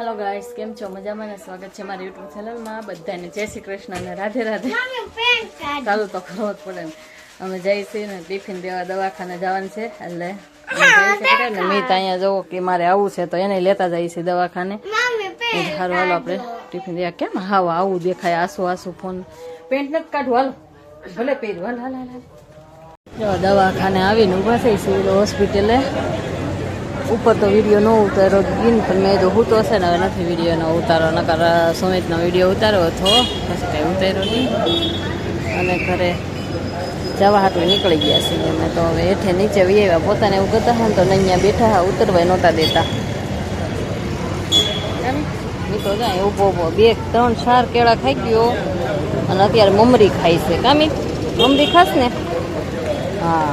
hello guys केम छो मजामां ने स्वागत है मारी यूट्यूब चैनल में बधाने जय श्री कृष्ण ने राधे राधे चालू तो करવો જ પડે અમે જઈ છીએ ને ટિફિન દેવા દવાખાને જવાનું છે એટલે ને મીત અહીંયા જોવો કે મારે આવું છે તો એને લેતા જઈએ છીએ દવાખાને સારું હાલો આપણે ટિફિન દેવા કેમ હાવ આવું દેખાય આસુ આસુ ફોન પેન્ટ નથી કાઢવું હાલો ભલે પહેર્યું હાલ હાલ હાલ જો દવાખાને આવીને ઊભા થઈ સિવિલ હોસ્પિટલે ऊपर तो वीडियो न उतारो इन पर मैं तो हूँ तो हसे ना नहीं वीडियो न उतारो नकर सुमित नो वीडियो उतारो तो बस कहीं उतारो नहीं घरे जवा हाटू निकली गया छे मैं तो हवे हेठे नीचे वी आव्या पोताने एवुं करता हम तो अहींया बैठा उतरवाय नहोता देता एम नी तो जाय ऊभो ऊभो 2-3-4 केळा खाई गयो अने अत्यारे ममरी खाई छे का मीत ममरी खास ने हाँ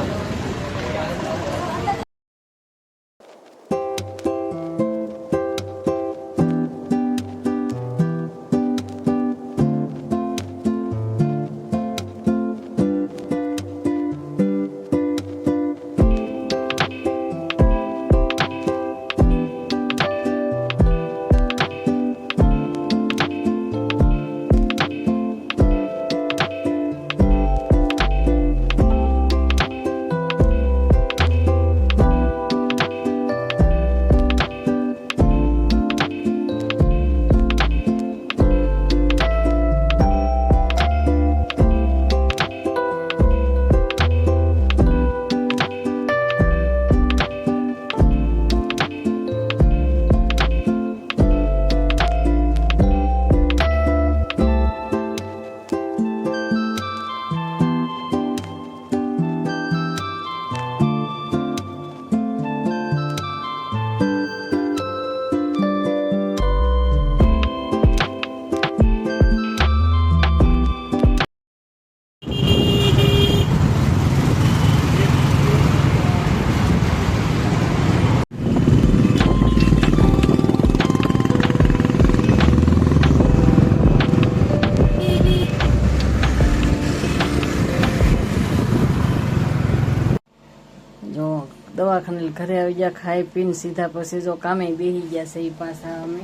दवाखाने घरे आई गया खाई पीने सीधा पछी जो कामे बेही गया से पाछा अमे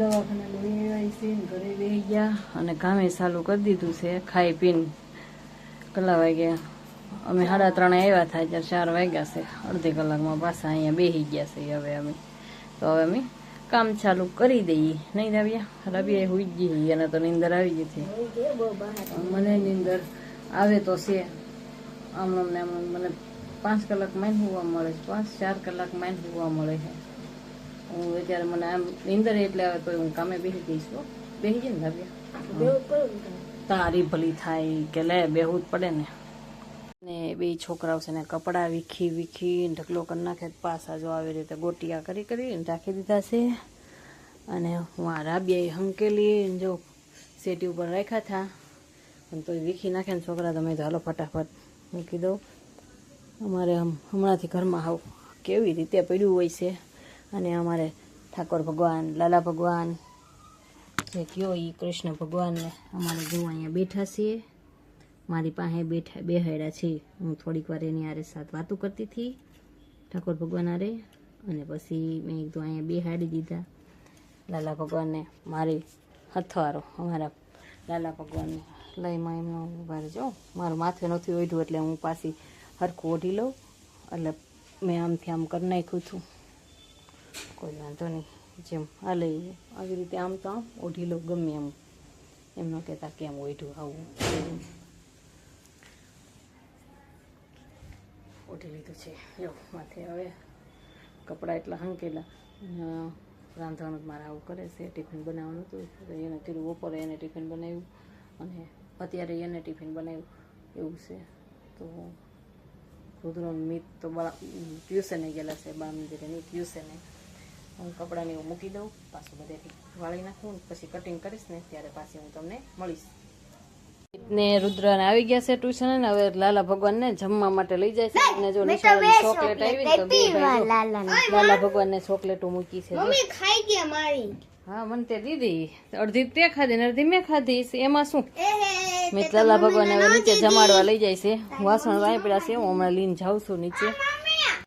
दवाखाने लई आई छे घरे बेही गया अने कामे चालू कर दीधुं छे खाई पीने कला वाग्या अमे 3:30 आव्या था त्यारे 4 वाग्या छे अर्धी कलाकमां पाछा अहींया बेही गया छे हवे अमे तो हवे अमे काम चालू करी दઈએ नहीं रबिया हुई गई अने तो नींदर आवी गई थी मने नींदर आवे तो छे आम ने मने 5 कलाक माइन हुआ मळे 5-4 कलाक माइन हुआ मळे है हूँ अत्यारे मने आम नींदर एटले आवे तो हूँ कामे बेही जईश बेही जईने धाव्या तारी भली थाय के ले बेहूज पड़े ने बे छोकराओ छे ने कपड़ा वीखी वीखी ढकलो कर नाखे पासा जो आवी रीते गोटिया करी करी राखी दीधा छे अने हूँ आ राबियाए हंकेली जो सेटी पर राख्या था पण तो वीखी नाखे ने छोकरा तो मैं तो हालो फटाफट मूकी दो अमारे हमणांथी घरमां हाव केवी रीते पड्युं होय छे अने अमारे ठाकोर भगवान लाला भगवान जे कयो ई कृष्ण भगवान ने अमारे जो अहींया बैठा छे मारी पासे बैठा बेहाड्या छे हूँ थोड़ीक वार एनी हारे साथ वातो करती थी ठाकोर भगवान हारे अने पछी मैं एक तो अहींया बेहाडी दीधा लाला भगवान ने मारी हथवारो अमारा लाला भगवान ने लई मां एमनो उभा रहो मारुं माथे नथी ओढ्युं एटले हूँ पाછી हरखुं ओढ़ी लऊं એટલે मैं आमथी आम कर नाख्युं छुं कोई वांधो नहीं जेम हाले આવી રીતે આમ તો આમ ઓઢી લો ગમે એમ એમ ન કહેતા કેમ ઓઢ્યું આવું ઓઢી લીધું છે જો માથે હવે કપડાં એટલા હંકેલા રાંધવાનું મારે આવું કરે છે ટિફિન બનાવવાનું હતું એને કીધું બપોરે એને ટિફિન બનાવ્યું અને અત્યારે એને ટિફિન બનાવ્યું એવું છે તો रुद्र मीत तो ट्यूशने गेला से बा मंदिरे नहीं ट्यूशने हूँ कपड़ा ने मूकी दऊँ पाछुं बधेथी वाळी नाखूं पछी कटिंग करीश ने त्यारे पाછી हूँ तमने मळीश ने रुद्र ने आवी गया से ट्यूशन ने हवे लाला भगवान ने जमवा माटे लई जाय छे ने जो निशाळानी चॉकलेट आवी तो बे लाला भगवान ने चॉकलेटो मूकी छे मम्मी खाई गया मारी हाँ मन ते दीदी अर्धी ते खाधी ने अर्धी मैं खाधी एमां शुं मैं लाला भगवान नीचे जमाड़वा लई जाय छे वासण वाई पड्या छे हूँ हमणां लईने जाऊं छुं नीचे